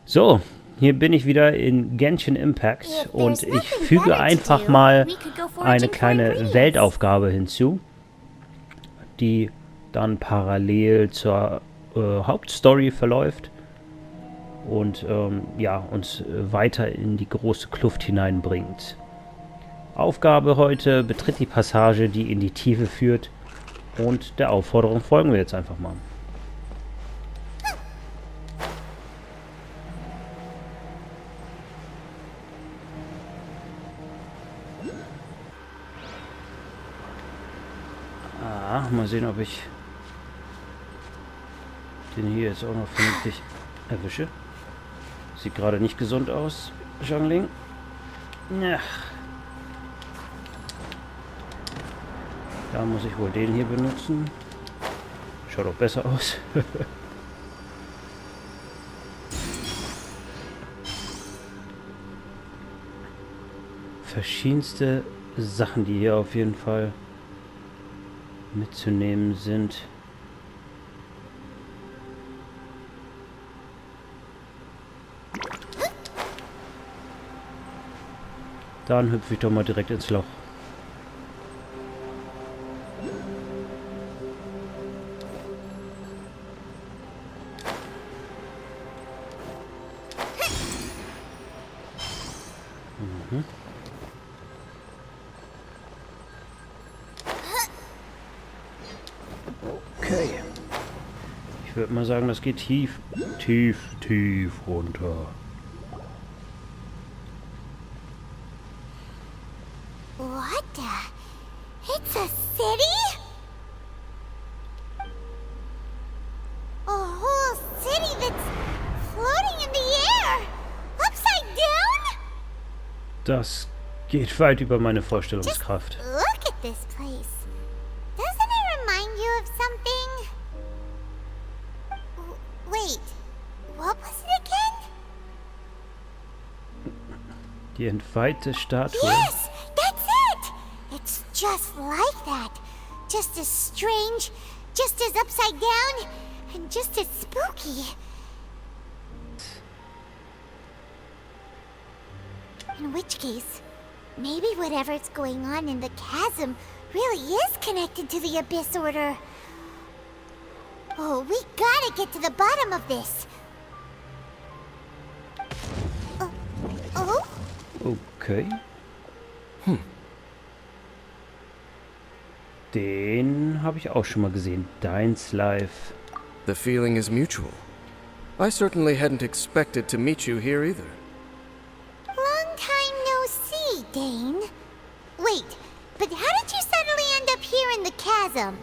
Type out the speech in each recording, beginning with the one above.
So, hier bin ich wieder in Genshin Impact und ich füge einfach mal eine kleine Weltaufgabe hinzu, die dann parallel zur Hauptstory verläuft und ja, uns weiter in die große Kluft hineinbringt. Aufgabe heute: betritt die Passage, die in die Tiefe führt, und der Aufforderung folgen wir jetzt einfach mal. Mal sehen, ob ich den hier jetzt auch noch vernünftig erwische. Sieht gerade nicht gesund aus, Jungling. Ja. Da muss ich wohl den hier benutzen. Schaut auch besser aus. Verschiedenste Sachen, die hier auf jeden Fall mitzunehmen sind. Dann hüpfe ich doch mal direkt ins Loch. Okay. Ich würde mal sagen, das geht tief, tief, tief runter. What the? It's a city? A whole city that's floating in the air? Upside down? Das geht weit über meine Vorstellungskraft. Just look at this place. Doesn't it remind you of something? Wait, what was it again? Die entweihte Statue. Yes, that's it! It's just like that. Just as strange, just as upside down, and just as spooky. In which case, maybe whatever's going on in the chasm really is connected to the Abyss Order. Oh, we gotta get to the bottom of this. Oh? Okay. Den habe ich auch schon mal gesehen. Deins Life. The feeling is mutual. I certainly hadn't expected to meet you here either. Long time no see, Dane. Wait, but how did you suddenly end up here in the chasm?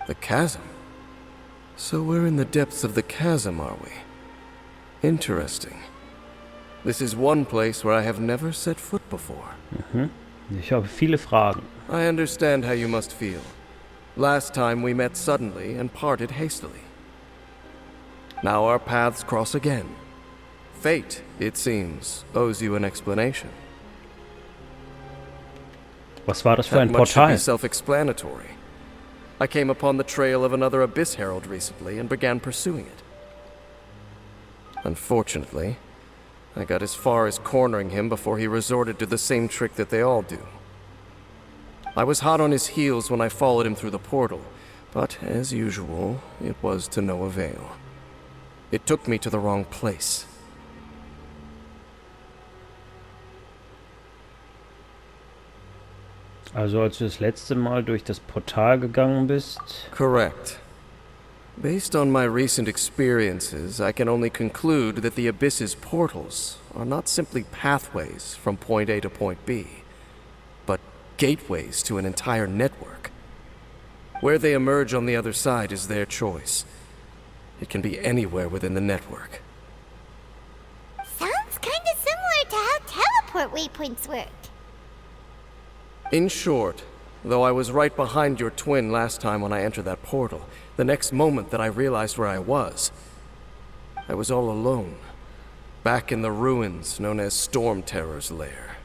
The chasm? So we're in the depths of the chasm, are we? Interesting. This is one place where I have never set foot before. Ich habe viele Fragen. I understand how you must feel. Last time we met suddenly and parted hastily. Now our paths cross again. Fate, it seems, owes you an explanation. Was war das für ein That much should Portal? be self-explanatory. I came upon the trail of another Abyss Herald recently and began pursuing it. Unfortunately, I got as far as cornering him before he resorted to the same trick that they all do. I was hot on his heels when I followed him through the portal, but as usual, it was to no avail. It took me to the wrong place. Also als du das letzte Mal durch das Portal gegangen bist. Correct. Based on my recent experiences, I can only conclude that the Abyss's portals are not simply pathways from point A to point B, but gateways to an entire network. Where they emerge on the other side is their choice. It can be anywhere within the network. Sounds kinda similar to how teleport waypoints work. In short, though I was right behind your twin last time when I entered that portal, the next moment that I realized where I was all alone, back in the ruins known as Storm Terror's lair.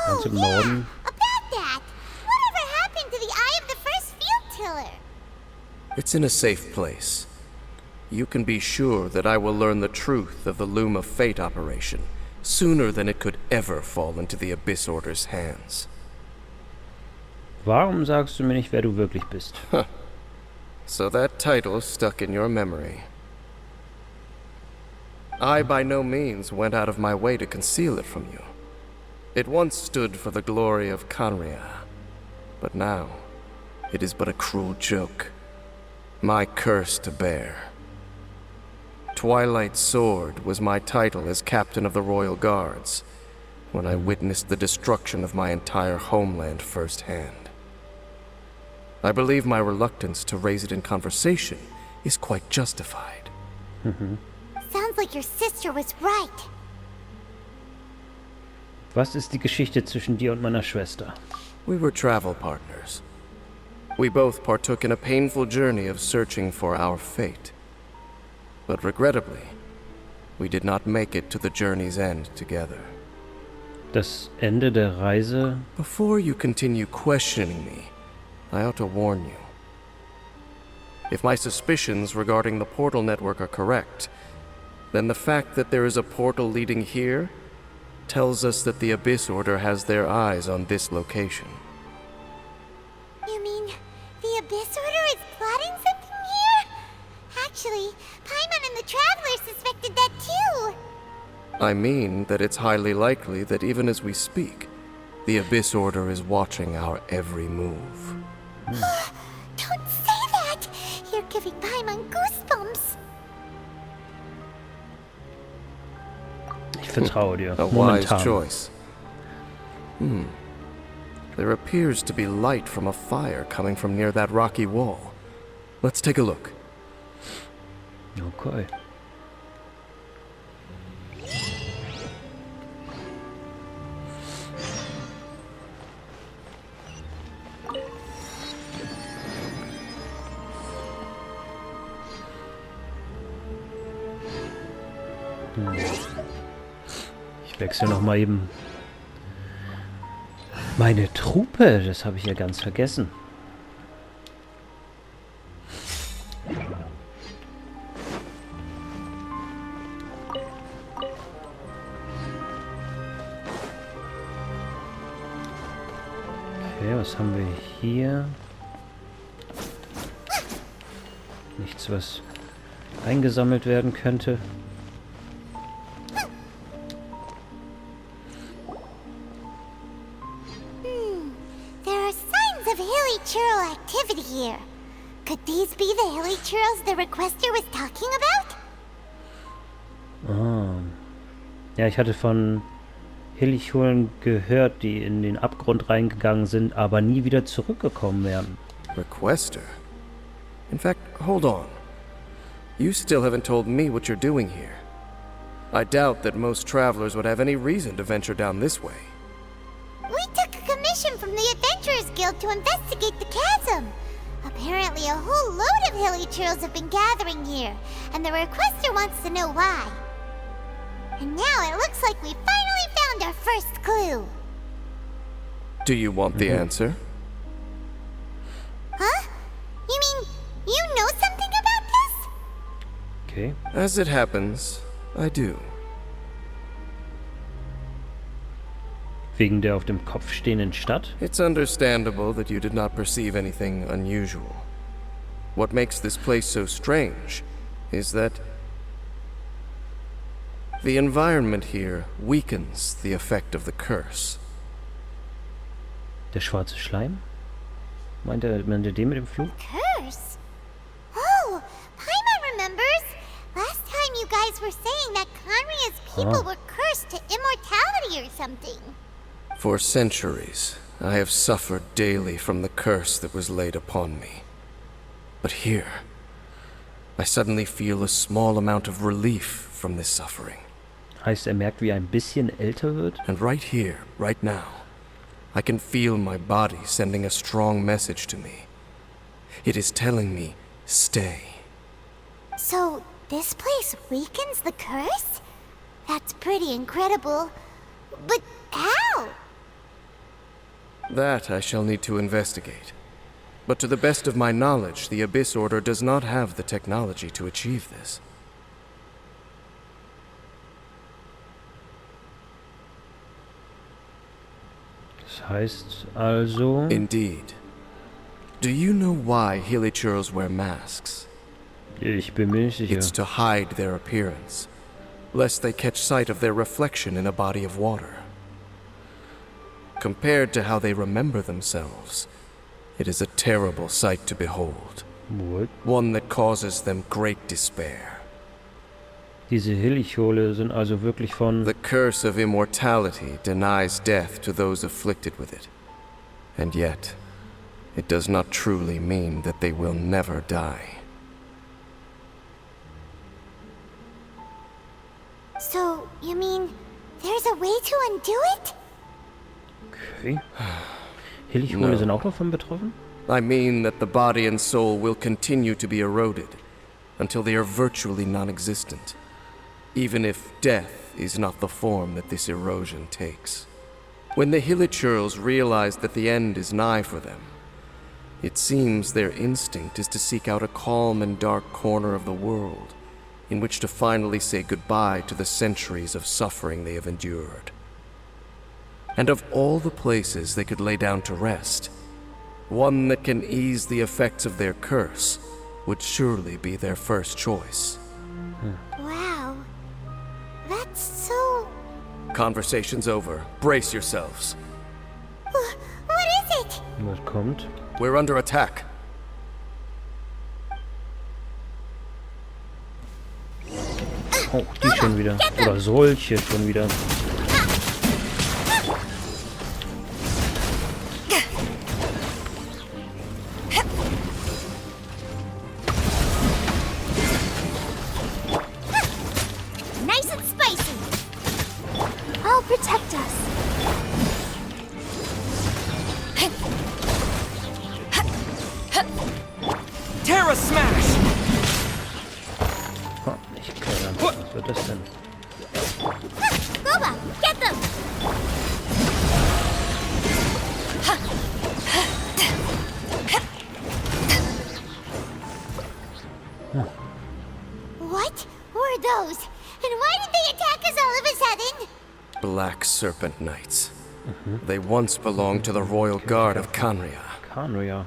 Ganz im Norden. About that! Whatever happened to the eye of the first field tiller? It's in a safe place. You can be sure that I will learn the truth of the Loom of Fate operation sooner than it could ever fall into the Abyss Order's hands. Warum sagst du mir nicht, wer du wirklich bist? So that title stuck in your memory. I by no means went out of my way to conceal it from you. It once stood for the glory of Kanria, but now it is but a cruel joke. My curse to bear. Twilight Sword was my title as captain of the Royal Guards when I witnessed the destruction of my entire homeland firsthand. I believe my reluctance to raise it in conversation is quite justified. Sounds like your sister was right. Was ist die Geschichte zwischen dir und meiner Schwester? We were travel partners. We both partook in a painful journey of searching for our fate. But regrettably, we did not make it to the journey's end together. Das Ende der Reise? Before you continue questioning me, I ought to warn you. If my suspicions regarding the portal network are correct, then the fact that there is a portal leading here tells us that the Abyss Order has their eyes on this location. You mean the Abyss Order is plotting something here? Actually, Paimon and the Traveler suspected that too. I mean that it's highly likely that even as we speak, the Abyss Order is watching our every move. Don't say that! You're giving Paimon goosebumps. Ich vertraue dir. A wise Momentan. choice. There appears to be light from a fire coming from near that rocky wall. Let's take a look. Okay. Ich wechsle noch mal eben meine Truppe. Das habe ich ja ganz vergessen. Okay, was haben wir hier? Nichts, was eingesammelt werden könnte. There are signs of hilly churl activity here. Could these be the hilly churls the requester was talking about? Ah. Ja, ich hatte von Hillichholen gehört, die in den Abgrund reingegangen sind, aber nie wieder zurückgekommen wären. Requester? In fact, hold on. You still haven't told me what you're doing here. I doubt that most travelers would have any reason to venture down this way. We took a commission from the Adventurers Guild to investigate the chasm. Apparently a whole load of hilly churls have been gathering here, and the requester wants to know why. And now it looks like we finally found our first clue. Do you want the answer? Huh? You mean you know something about this? Okay. As it happens, I do. Wegen der auf dem Kopf stehenden Stadt? It's understandable that you did not perceive anything unusual. What makes this place so strange is that the environment here weakens the effect of the curse. Der schwarze Schleim? Meint er den mit dem Flug? Curse? Oh, Paimon remembers. Last time you guys were saying that Conria's people were cursed to immortality or something. For centuries, I have suffered daily from the curse that was laid upon me. But here, I suddenly feel a small amount of relief from this suffering. Heißt, merkt, wie er ein bisschen älter wird? And right here, right now, I can feel my body sending a strong message to me. It is telling me, stay. So, this place weakens the curse? That's pretty incredible. But how? That I shall need to investigate. But to the best of my knowledge, the Abyss Order does not have the technology to achieve this. Das heißt also... Indeed. Do you know why hilichurls wear masks? Ich bin mir nicht sicher. It's to hide their appearance, lest they catch sight of their reflection in a body of water. Compared to how they remember themselves, it is a terrible sight to behold. What? One that causes them great despair. Diese Hilichole sind also wirklich von... The curse of immortality denies death to those afflicted with it. And yet, it does not truly mean that they will never die. So, you mean there's a way to undo it? Okay. Hilichole No. sind auch davon betroffen? I mean that the body and soul will continue to be eroded until they are virtually non-existent, even if death is not the form that this erosion takes. When the hilichurls realize that the end is nigh for them, it seems their instinct is to seek out a calm and dark corner of the world in which to finally say goodbye to the centuries of suffering they have endured. And of all the places they could lay down to rest, one that can ease the effects of their curse would surely be their first choice. Wow. That's so... Conversation's over. Brace yourselves. What is it? Was kommt? We're under attack. Oh, die schon wieder. Oder solche schon wieder. Nice and spicy. I'll protect us. Terra Smash! Oh, nicht klettern. Was wird das denn? Boba, get them! What were those? And why did they attack us all of a sudden? Black Serpent Knights. They once belonged to the Royal Guard of Canria. Canria.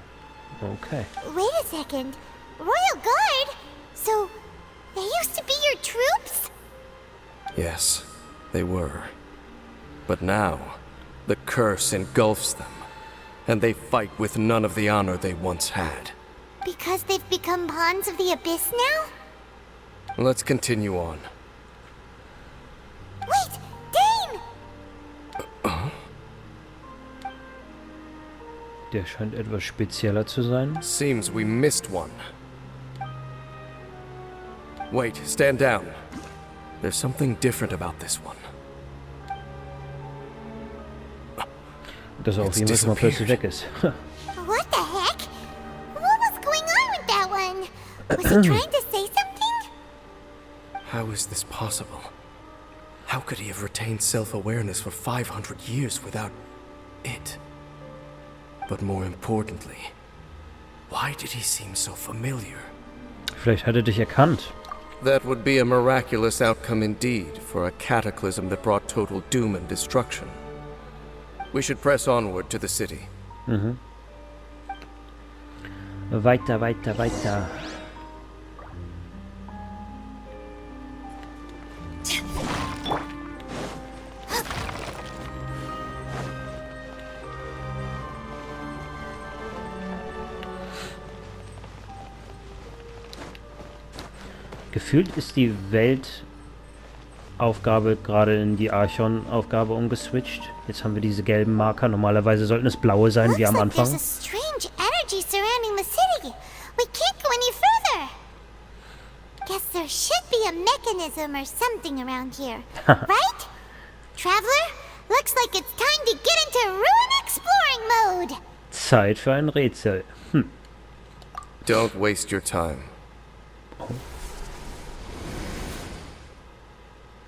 Okay. Wait a second. Royal Guard? So, they used to be your troops? Yes, they were. But now, the curse engulfs them, and they fight with none of the honor they once had. Because they've become pawns of the Abyss now? Let's continue on. Wait! Dane! Der scheint etwas spezieller zu sein. Seems we missed one. Wait, stand down. There's something different about this one. Dass er auf jeden Fall schon mal plötzlich weg ist. What the heck? What was going on with that one? Was he trying to say something? How is this possible? How could he have retained self-awareness for 500 years without it? But more importantly, why did he seem so familiar? Vielleicht hat er dich erkannt. That would be a miraculous outcome indeed for a cataclysm that brought total doom and destruction. We should press onward to the city. Weiter, weiter, weiter. Gefühlt ist die Weltaufgabe gerade in die Archon-Aufgabe umgeswitcht. Jetzt haben wir diese gelben Marker. Normalerweise sollten es blaue sein, wie am Looks like Anfang. there's a strange energy surrounding the city. We can't go any further. Guess there should be a mechanism or something around here. Right? Traveler, looks like it's time to get into ruin exploring mode. Zeit für ein Rätsel. Don't waste your time.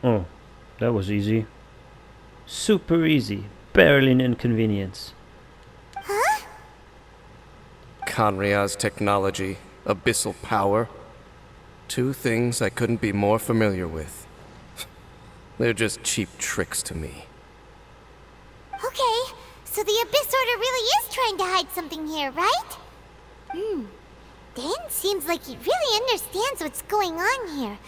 Oh, That was easy. Super easy. Barely an inconvenience. Huh? Kanria's technology, abyssal power. Two things I couldn't be more familiar with. They're just cheap tricks to me. Okay, so the Abyss Order really is trying to hide something here, right? Dan seems like he really understands what's going on here.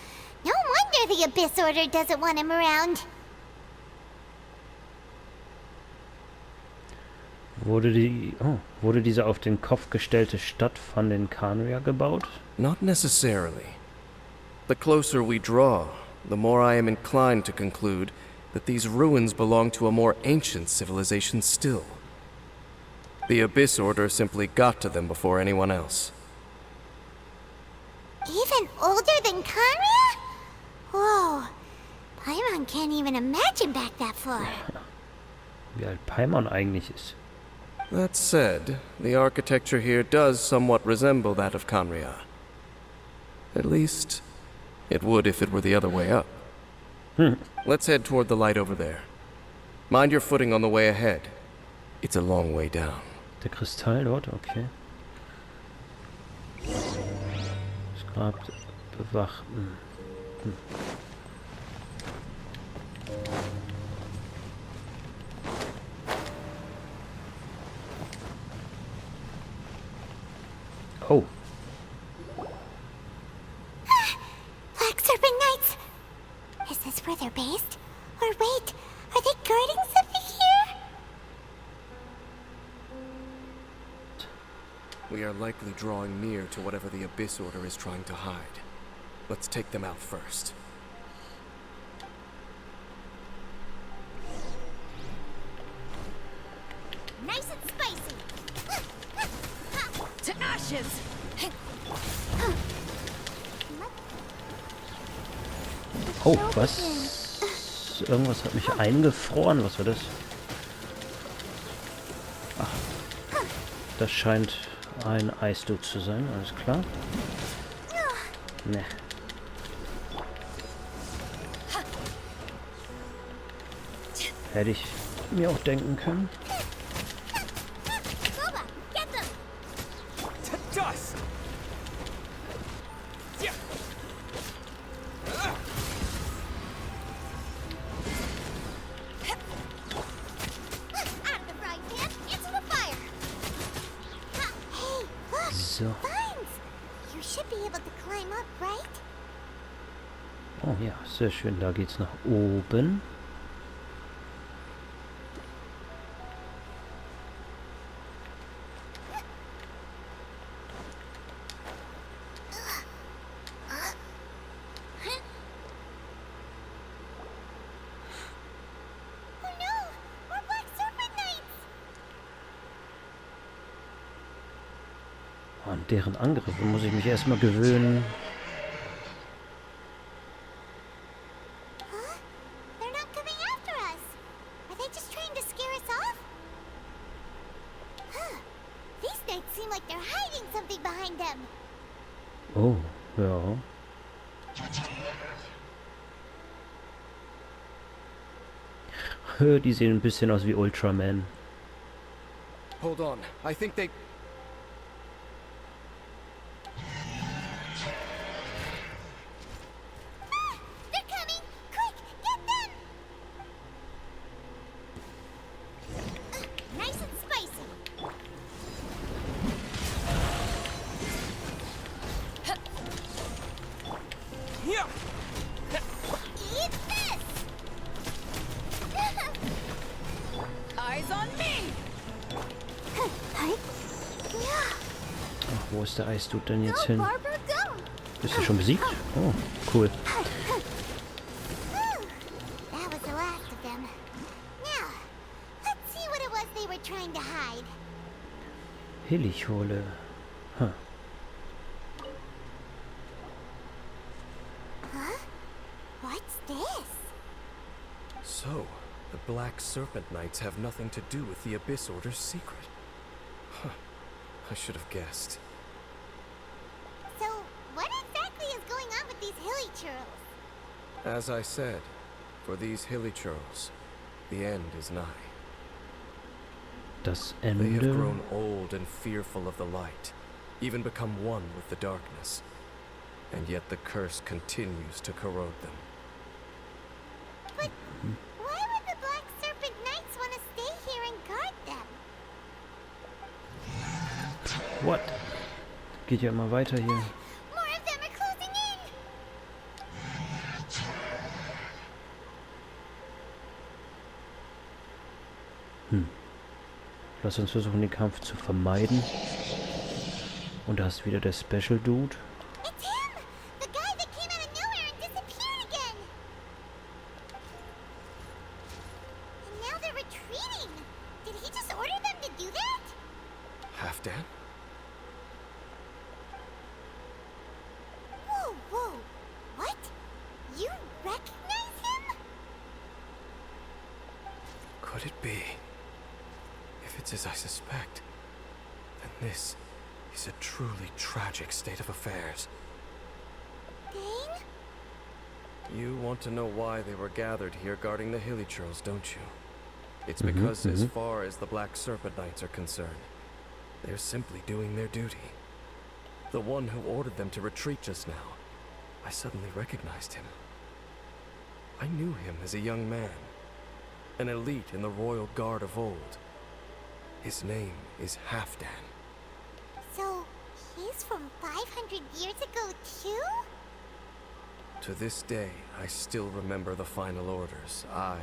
No wonder the Abyss Order doesn't want him around. Wurde diese auf den Kopf gestellte Stadt von den Kanria gebaut? Not necessarily. The closer we draw, the more I am inclined to conclude that these ruins belong to a more ancient civilization still. The Abyss Order simply got to them before anyone else. Even older than Kanria? Whoa, Paimon can't even imagine back that far. Wie alt Paimon eigentlich ist. That said, the architecture here does somewhat resemble that of Kanria. At least, it would if it were the other way up. Let's head toward the light over there. Mind your footing on the way ahead. It's a long way down. Der Kristall dort, okay. Das Grab bewachen. Oh. Black Serpent Knights! Is this where they're based? Or wait, are they guarding something here? We are likely drawing near to whatever the Abyss Order is trying to hide. Let's take them out first. Nice and spicy! To ashes! Oh, was? Irgendwas hat mich eingefroren. Was war das? Ach, das scheint ein Eisdude zu sein. Alles klar. Ne. Hätte ich mir auch denken können. Boba, get them! To dust! Yeah. Out of the frying pan, into the fire! Hey, look! So. Vines! You should be able to climb up, right? Oh ja, sehr schön. Da geht's nach oben. Oh no! More Black Serpent Knights! An deren Angriffe muss ich mich erstmal gewöhnen. Huh? They're not coming after us! Are they just trying to scare us off? Huh. These knights seem like they're hiding something behind them. Oh, ja. Die sehen ein bisschen aus wie Ultraman. Hold on. I think they... They're coming! Quick, get them! Nice and spicy. Yeah. Eat this! Eyes on me! Ach, wo ist der Eisdude denn jetzt Go, hin? Barbara, go! Ist er schon besiegt? Oh, cool. That was the last of them. Now, let's see what it was they were trying to hide. Helichole. Huh. Huh? What's this? So, the Black Serpent Knights have nothing to do with the Abyss Order's secret. Huh. I should have guessed. So, what exactly is going on with these hilly churls? As I said, For these hilly churls, the end is nigh. Das They have Ende. grown old and fearful of the light, even become one with the darkness. And yet the curse continues to corrode them. But why would the Black Serpent Knights want to stay here and guard them? What? Geht ja immer weiter hier. More of them are closing in! Lass uns versuchen, den Kampf zu vermeiden. Und da ist wieder der Special Dude. It's him! The guy that came out of nowhere and disappeared again! And now they're retreating! Did he just order them to do that? Halfdan? Whoa, whoa! What? You recognize him? Could it be? If it's as I suspect, then this is a truly tragic state of affairs. Dane? You want to know why they were gathered here guarding the hilly churls, don't you? It's because as far as the Black Serpent Knights are concerned, they're simply doing their duty. The one who ordered them to retreat just now, I suddenly recognized him. I knew him as a young man, an elite in the royal guard of old. His name is Halfdan. So, he's from 500 years ago too? To this day, I still remember the final orders I,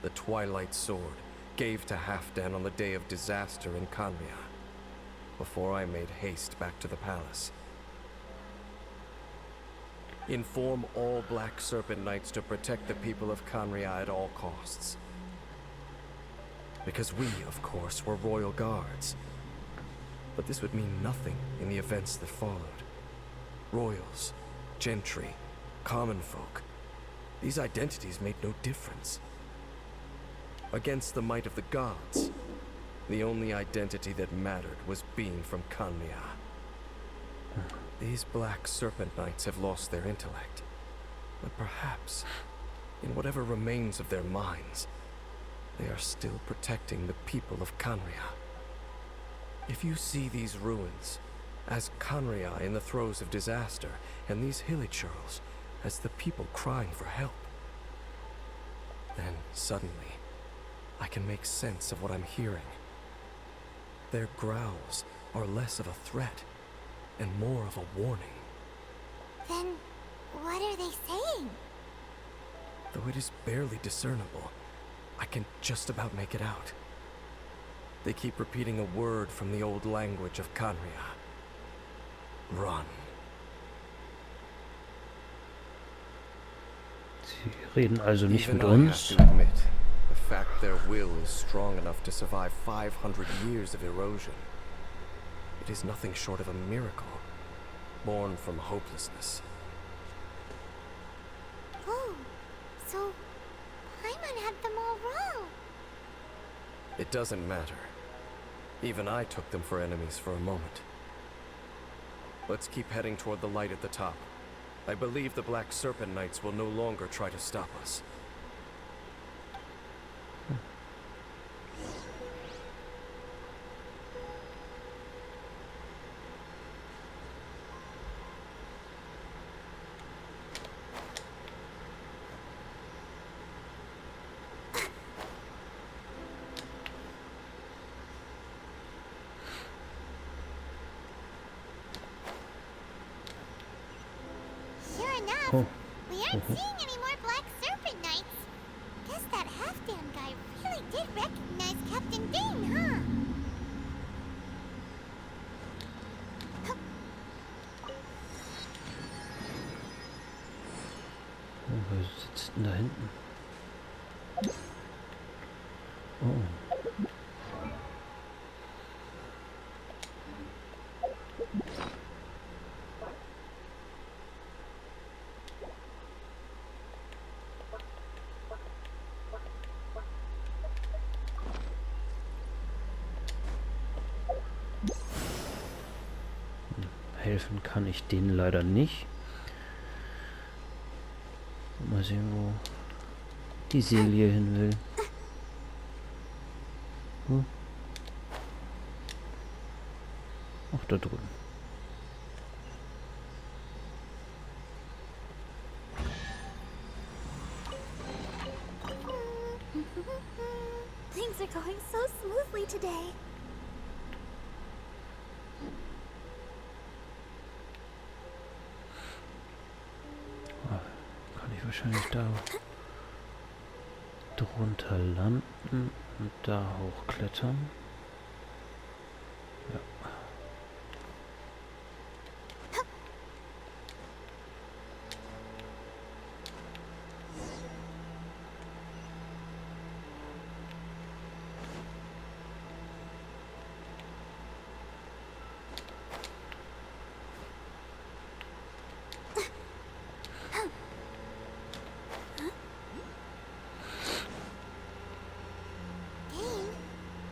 the Twilight Sword, gave to Halfdan on the day of disaster in Kanria, before I made haste back to the palace. Inform all Black Serpent Knights to protect the people of Kanria at all costs. Because we, of course, were royal guards. But this would mean nothing in the events that followed. Royals, gentry, common folk. These identities made no difference. Against the might of the gods, the only identity that mattered was being from Kanria. These Black Serpent Knights have lost their intellect. But perhaps, in whatever remains of their minds, they are still protecting the people of Kanria. If you see these ruins as Kanria in the throes of disaster, and these hilly churls as the people crying for help, then suddenly I can make sense of what I'm hearing. Their growls are less of a threat and more of a warning. Then, what are they saying? Though it is barely discernible, I can just about make it out. They keep repeating a word from the old language of Kanria. Run. Sie reden also nicht Even mit I have uns. to admit, the fact their will is strong enough to survive 500 years of erosion. It is nothing short of a miracle, born from hopelessness. Oh, so Paimon had them all wrong. It doesn't matter. Even I took them for enemies for a moment. Let's keep heading toward the light at the top. I believe the Black Serpent Knights will no longer try to stop us. Sure enough, Oh. we aren't seeing any more Black Serpent Knights. Guess that Halfdan guy really did recognize Captain Dane, huh? Oh, wer sitzt denn da hinten? Oh. Helfen kann ich denen leider nicht. Mal sehen, wo die Silje hin will. Hm. Ach, da drüben. Things are going so smoothly today. Kann ich wahrscheinlich da drunter landen und da hochklettern. Ja.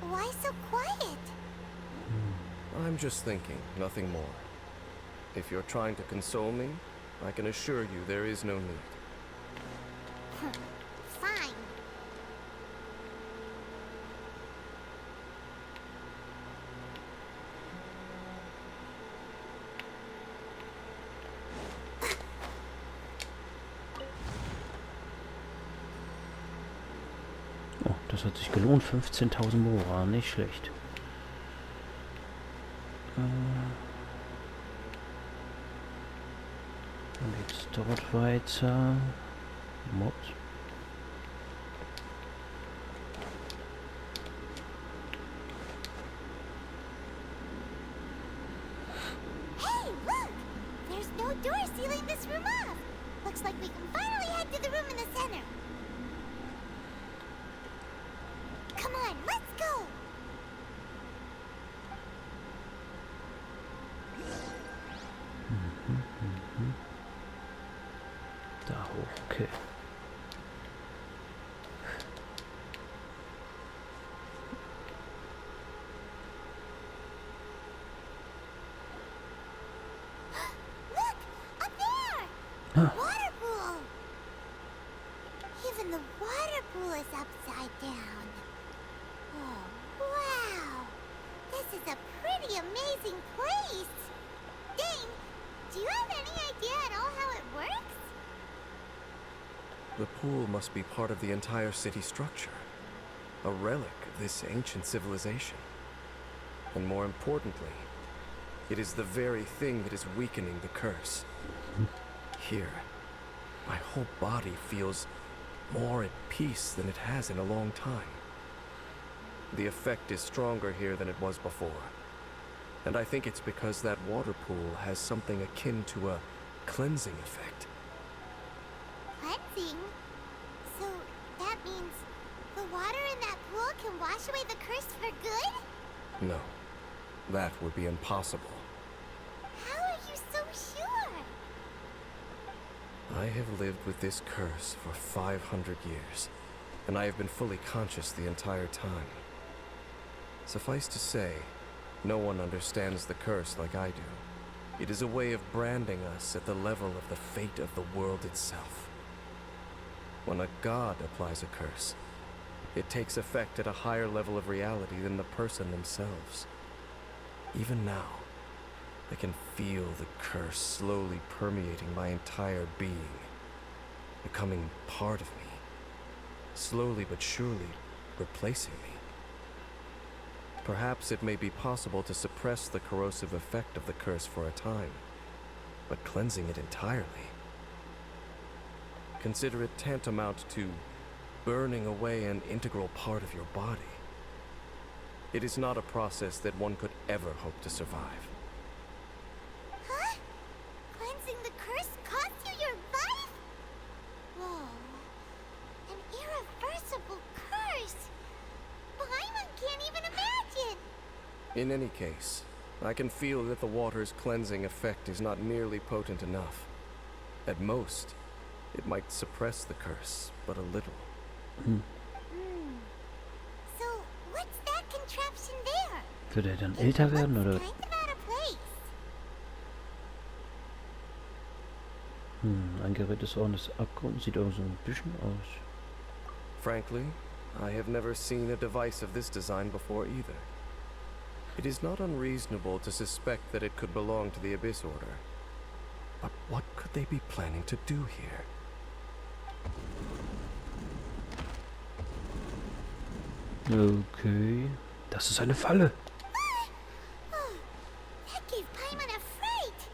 Why so quiet? I'm just thinking, nothing more. If you're trying to console me, I can assure you there is no need. Fine. Oh, das hat sich gelohnt. 15.000 Mora, nicht schlecht. Dann geht's dort weiter. Mod. Hey, look! There's no door sealing this room off. Looks like we can finally head to the room in the center. Come on, let's go! Da hoch, okay. Look! Up there! Ah. Water pool! Even the water pool is upside down. Oh, wow! This is a pretty amazing place! Dane, do you have any idea at all how it works? The pool must be part of the entire city structure. A relic of this ancient civilization. And more importantly, it is the very thing that is weakening the curse. Here, my whole body feels more at peace than it has in a long time. The effect is stronger here than it was before. And I think it's because that water pool has something akin to a cleansing effect. Cleansing? So that means the water in that pool can wash away the curse for good? No, that would be impossible. How are you so sure? I have lived with this curse for 500 years, and I have been fully conscious the entire time. Suffice to say, no one understands the curse like I do. It is a way of branding us at the level of the fate of the world itself. When a god applies a curse, it takes effect at a higher level of reality than the person themselves. Even now, I can feel the curse slowly permeating my entire being, becoming part of me, slowly but surely replacing me. Perhaps it may be possible to suppress the corrosive effect of the curse for a time, but cleansing it entirely. Consider it tantamount to burning away an integral part of your body. It is not a process that one could ever hope to survive. Huh? Cleansing the curse cost you your life? Whoa. An irreversible curse. Paimon can't even imagine. In any case, I can feel that the water's cleansing effect is not nearly potent enough. At most, it might suppress the curse, but a little. So, what's that contraption there? Wird er dann älter werden, oder? Kind of out of place. Ein Gerät des Ordners Abgrund sieht auch so ein bisschen aus. Frankly, I have never seen a device of this design before either. It is not unreasonable to suspect that it could belong to the Abyss Order. But what could they be planning to do here? Okay. Das ist eine Falle. That gave Paimon a fright.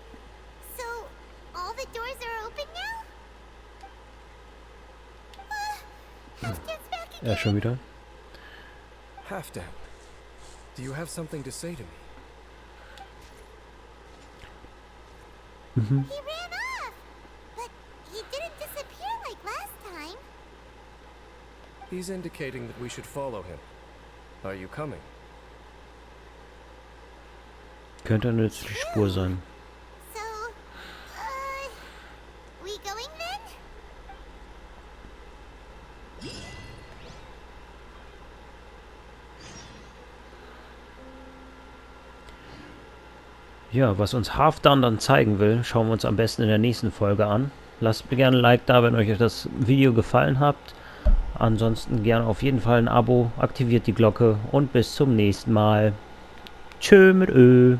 So, all the doors are open now? Halfdan's back again. Ja, schon wieder. Halfdan, do you have something to say to me? He ran off, but he didn't disappear like last time. He's indicating that we should follow him. Are you coming? Könnte eine nützliche Spur sein. So, we going then? Ja, was uns Halfdan dann zeigen will, schauen wir uns am besten in der nächsten Folge an. Lasst mir gerne ein Like da, wenn euch das Video gefallen hat. Ansonsten gerne auf jeden Fall ein Abo, aktiviert die Glocke und bis zum nächsten Mal. Tschö mit Ö.